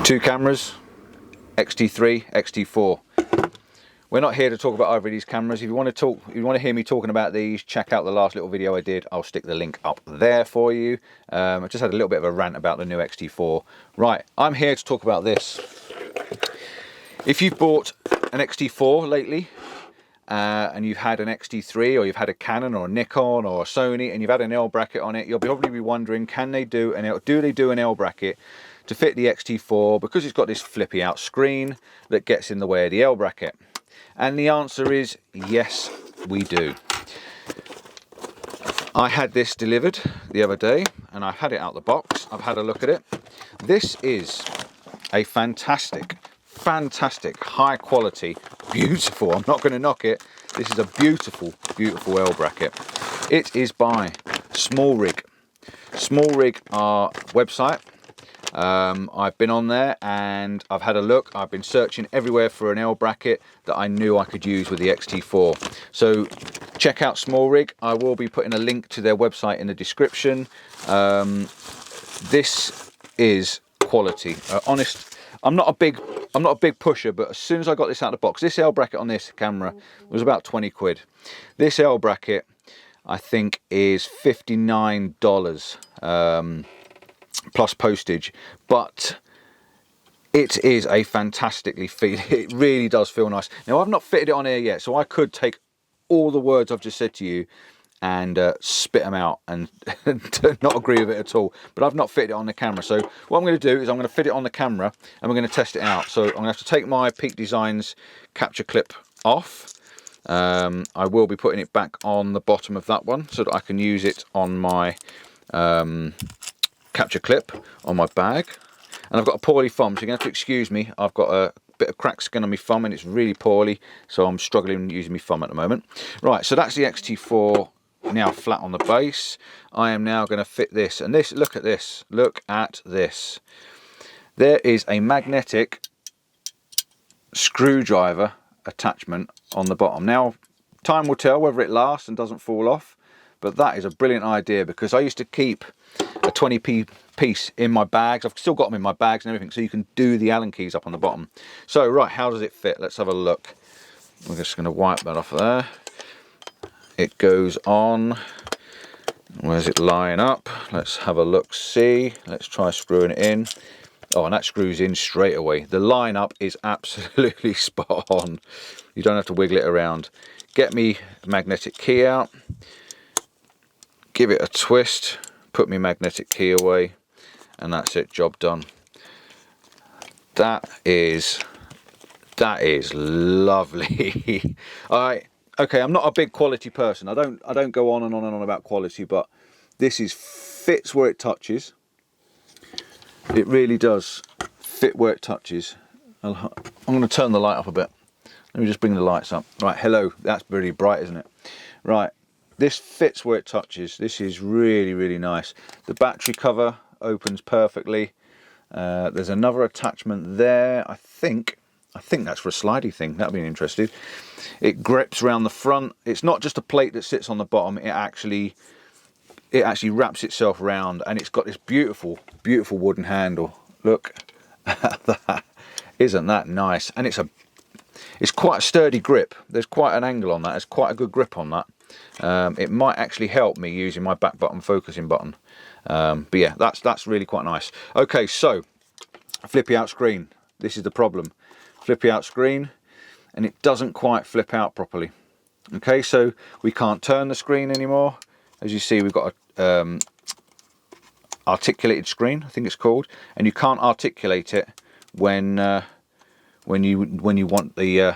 Two cameras, X-T3, X-T4. We're not here to talk about either of these cameras. If you want to hear me talking about these, check out the last little video I did. I'll stick the link up there for you. I just had a little bit of a rant about the new X-T4. Right, I'm here to talk about this. If you've bought an X-T4 lately, and you've had an X-T3, or you've had a Canon or a Nikon or a Sony, and you've had an L bracket on it, you'll probably be wondering, do they do an L bracket to fit the X-T4 because it's got this flippy out screen that gets in the way of the L bracket? And the answer is yes, we do. I had this delivered the other day and I've had it out the box. I've had a look at it. This is a fantastic, high quality, beautiful, I'm not going to knock it, this is a beautiful, beautiful L bracket. It is by Smallrig. Smallrig are website. I've been on there and I've had a look. I've been searching everywhere for an L bracket that I knew I could use with the X-T4. So check out Smallrig. I will be putting a link to their website in the description. This is quality. Honest, I'm not a big pusher, but as soon as I got this out of the box, this L bracket on this camera was about 20 quid. This L bracket I think is $59. Plus postage, but it is a fantastically feel. It really does feel nice. Now I've not fitted it on here yet, so I could take all the words I've just said to you and spit them out and not agree with it at all, but I've not fitted it on the camera. So what I'm going to do is I'm going to fit it on the camera and we're going to test it out. So I'm going to have to take my Peak Designs capture clip off. I will be putting it back on the bottom of that one so that I can use it on my capture clip on my bag. And I've got a poorly thumb, so you're going to have to excuse me. I've got a bit of cracked skin on my thumb and it's really poorly, so I'm struggling using my thumb at the moment. Right, so that's the X-T4 now flat on the base. I am now going to fit this, and this, look at this, look at this. There is a magnetic screwdriver attachment on the bottom. Now, time will tell whether it lasts and doesn't fall off, but that is a brilliant idea because I used to keep a 20p piece in my bags. I've still got them in my bags and everything, so you can do the Allen keys up on the bottom. So right, how does it fit? Let's have a look. We're just going to wipe that off there. It goes on. Where's it lying up? Let's have a look, see. Let's try screwing it in. Oh, and that screws in straight away. The line up is absolutely spot on. You don't have to wiggle it around. Get me the magnetic key out. Give it a twist, put my magnetic key away, and that's it, job done. That is lovely. All right, okay, I'm not a big quality person. I don't go on and on and on about quality, but this fits where it touches. It really does fit where it touches. I'm going to turn the light up a bit. Let me just bring the lights up. Right, hello, that's really bright, isn't it? Right. This fits where it touches. This is really, really nice. The battery cover opens perfectly. There's another attachment there. I think that's for a slidey thing. That'd be interesting. It grips around the front. It's not just a plate that sits on the bottom. It actually wraps itself around, and it's got this beautiful, beautiful wooden handle. Look at that. Isn't that nice? And it's quite a sturdy grip. There's quite an angle on that. There's quite a good grip on that. It might actually help me using my back button focusing button, but yeah, that's really quite nice. Okay, so flippy out screen. This is the problem. Flippy out screen, and it doesn't quite flip out properly. Okay, so we can't turn the screen anymore. As you see, we've got a articulated screen, I think it's called, and you can't articulate it when you want the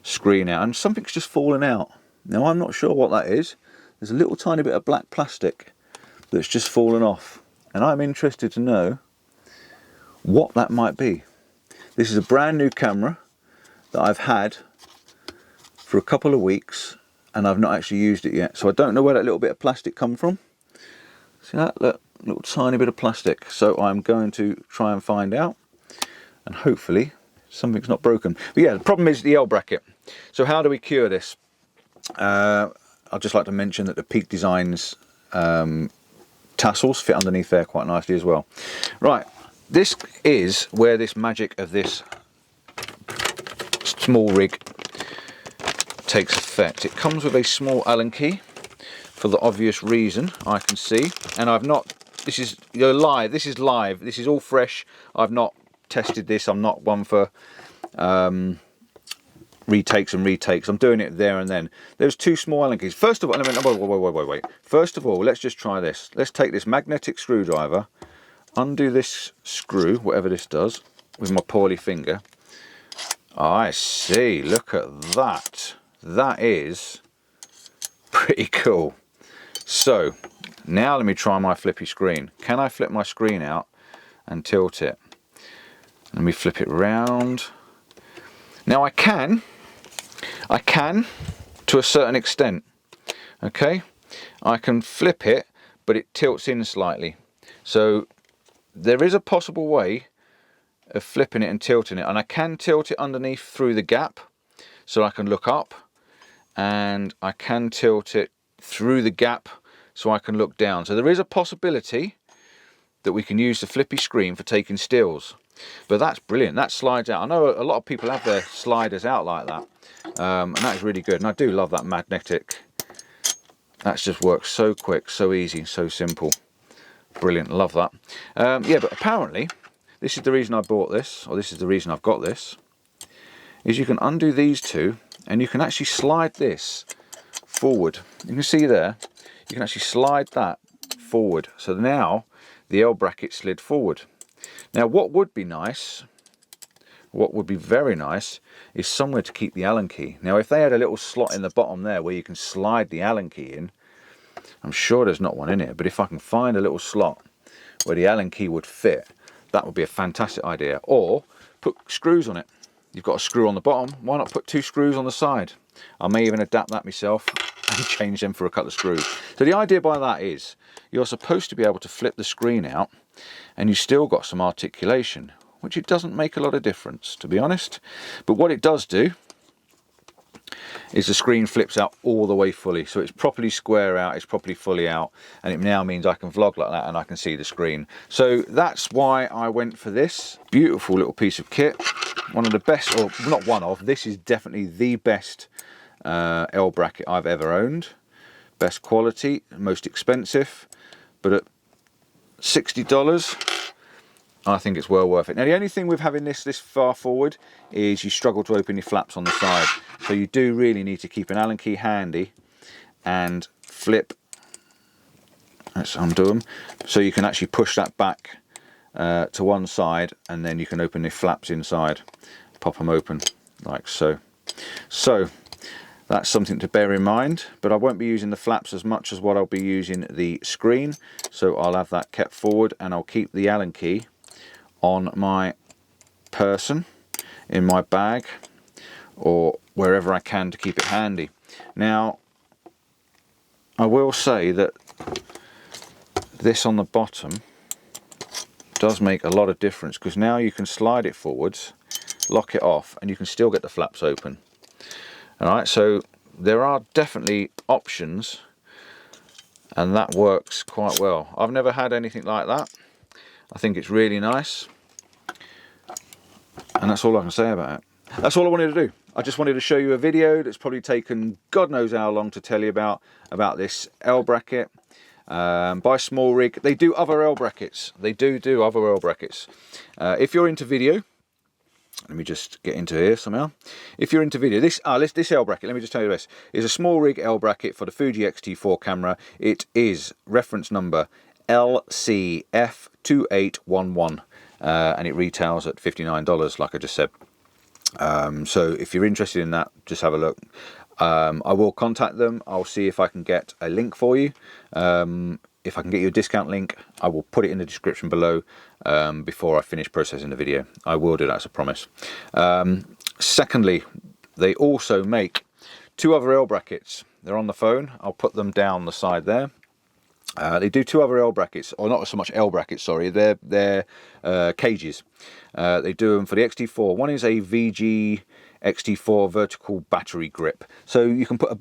screen out, and something's just fallen out. Now I'm not sure what that is. There's a little tiny bit of black plastic that's just fallen off, and I'm interested to know what that might be. This is a brand new camera that I've had for a couple of weeks and I've not actually used it yet, so I don't know where that little bit of plastic come from. See that? Look, little tiny bit of plastic. So I'm going to try and find out, and hopefully something's not broken. But yeah, the problem is the L bracket. So how do we cure this? I'd just like to mention that the Peak Designs tassels fit underneath there quite nicely as well. Right, this is where this magic of this Smallrig takes effect. It comes with a small Allen key for the obvious reason I can see, and I've not, this is live, this is live, this is all fresh. I've not tested this. I'm not one for retakes and retakes. I'm doing it there and then. There's two small Allen keys. First of all, wait. First of all, let's just try this. Let's take this magnetic screwdriver, undo this screw, whatever this does, with my poorly finger. I see, look at that. That is pretty cool. So now let me try my flippy screen. Can I flip my screen out and tilt it? Let me flip it round. Now I can to a certain extent. Okay, I can flip it, but it tilts in slightly. So there is a possible way of flipping it and tilting it, and I can tilt it underneath through the gap so I can look up, and I can tilt it through the gap so I can look down. So there is a possibility that we can use the flippy screen for taking stills, but that's brilliant. That slides out. I know a lot of people have their sliders out like that, and that is really good, and I do love that magnetic. That just works so quick, so easy, so simple. Brilliant, love that. Yeah, but apparently this is the reason I bought this, or this is the reason I've got this, is you can undo these two and you can actually slide this forward. You can see there, you can actually slide that forward. So now the L bracket slid forward. Now what would be nice, what would be very nice, is somewhere to keep the Allen key. Now if they had a little slot in the bottom there where you can slide the Allen key in, I'm sure there's not one in here, but if I can find a little slot where the Allen key would fit, that would be a fantastic idea. Or put screws on it. You've got a screw on the bottom, why not put 2 screws on the side? I may even adapt that myself and change them for a couple of screws. So the idea by that is you're supposed to be able to flip the screen out and you still got some articulation, which it doesn't make a lot of difference, to be honest. But what it does do is the screen flips out all the way fully, so it's properly square out, it's properly fully out, and it now means I can vlog like that and I can see the screen. So that's why I went for this beautiful little piece of kit. One of the best, or not one of, this is definitely the best L bracket I've ever owned. Best quality, most expensive, but at $60 I think it's well worth it. Now the only thing with having this far forward is you struggle to open your flaps on the side, so you do really need to keep an Allen key handy and flip. Let's undo them so you can actually push that back to one side, and then you can open the flaps inside, pop them open like so. So that's something to bear in mind, but I won't be using the flaps as much as what I'll be using the screen, so I'll have that kept forward and I'll keep the Allen key on my person, in my bag, or wherever I can to keep it handy. Now I will say that this on the bottom does make a lot of difference, because now you can slide it forwards, lock it off, and you can still get the flaps open. Alright, so there are definitely options, and that works quite well. I've never had anything like that. I think it's really nice, and that's all I can say about it. That's all I wanted to do. I just wanted to show you a video that's probably taken God knows how long to tell you about this L bracket by Smallrig. They do other L brackets. They do other L brackets. If you're into video, let me just get into here somehow. If you're into video, this L bracket, let me just tell you this, is a Smallrig L bracket for the Fuji X-T4 camera. It is reference number LCF2811, and it retails at $59, like I just said. So if you're interested in that, just have a look. I will contact them. I'll see if I can get a link for you. If I can get you a discount link, I will put it in the description below before I finish processing the video. I will do that as a promise. Secondly, they also make 2 other L brackets. They're on the phone. I'll put them down the side there. They do 2 other L brackets, or not so much L brackets, sorry, they're cages. They do them for the X-T4. One is a VG X-T4 vertical battery grip. So you can put a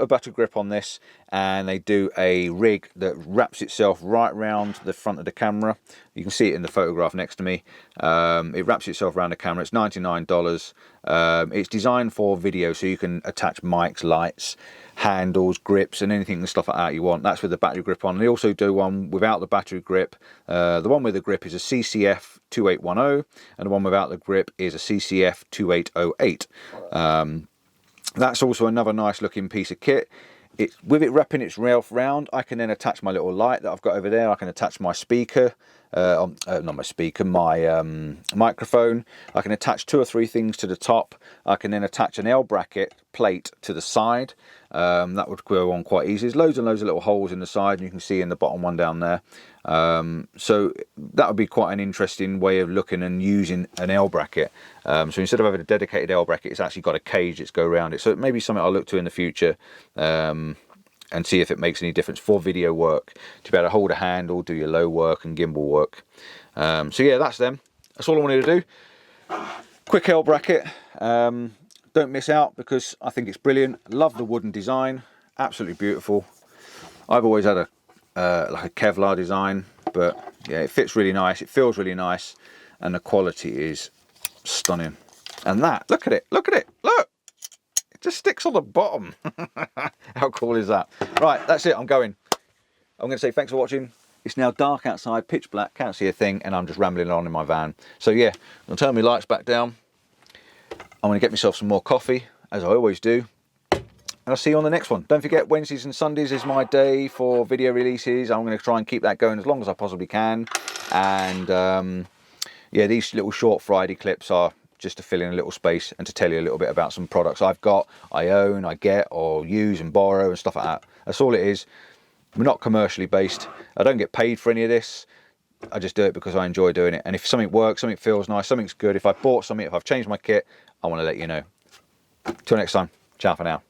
battery grip on this, and they do a rig that wraps itself right round the front of the camera. You can see it in the photograph next to me. It wraps itself around the camera. It's $99. It's designed for video, so you can attach mics, lights, handles, grips, and anything and stuff like that you want. That's with the battery grip on. They also do one without the battery grip. The one with the grip is a CCF 2810, and the one without the grip is a CCF 2808. That's also another nice looking piece of kit. With it wrapping itself round, I can then attach my little light that I've got over there. I can attach my speaker, not my speaker, my microphone. I can attach 2 or 3 things to the top. I can then attach an L bracket plate to the side. That would go on quite easy. There's loads and loads of little holes in the side, and you can see in the bottom one down there. So that would be quite an interesting way of looking and using an L bracket. So instead of having a dedicated L bracket, it's actually got a cage that's go around it. So it may be something I'll look to in the future, and see if it makes any difference for video work, to be able to hold a handle, do your low work and gimbal work. So yeah, that's them. That's all I wanted to do. Quick L bracket. Don't miss out, because I think it's brilliant. Love the wooden design, absolutely beautiful. I've always had a like a Kevlar design, but yeah, it fits really nice, it feels really nice, and the quality is stunning. And that, look at it, look, it just sticks on the bottom. How cool is that? Right, that's it, I'm going to say thanks for watching. It's now dark outside, pitch black, can't see a thing, and I'm just rambling on in my van. So yeah, I'm gonna turn my lights back down. I'm going to get myself some more coffee, as I always do, and I'll see you on the next one. Don't forget, Wednesdays and Sundays is my day for video releases. I'm going to try and keep that going as long as I possibly can. And yeah, these little short Friday clips are just to fill in a little space and to tell you a little bit about some products I've got, I own, I get, or use and borrow and stuff like that. That's all it is. We're not commercially based. I don't get paid for any of this. I just do it because I enjoy doing it. And if something works, something feels nice, something's good, if I bought something, if I've changed my kit, I want to let you know. Till next time, ciao for now.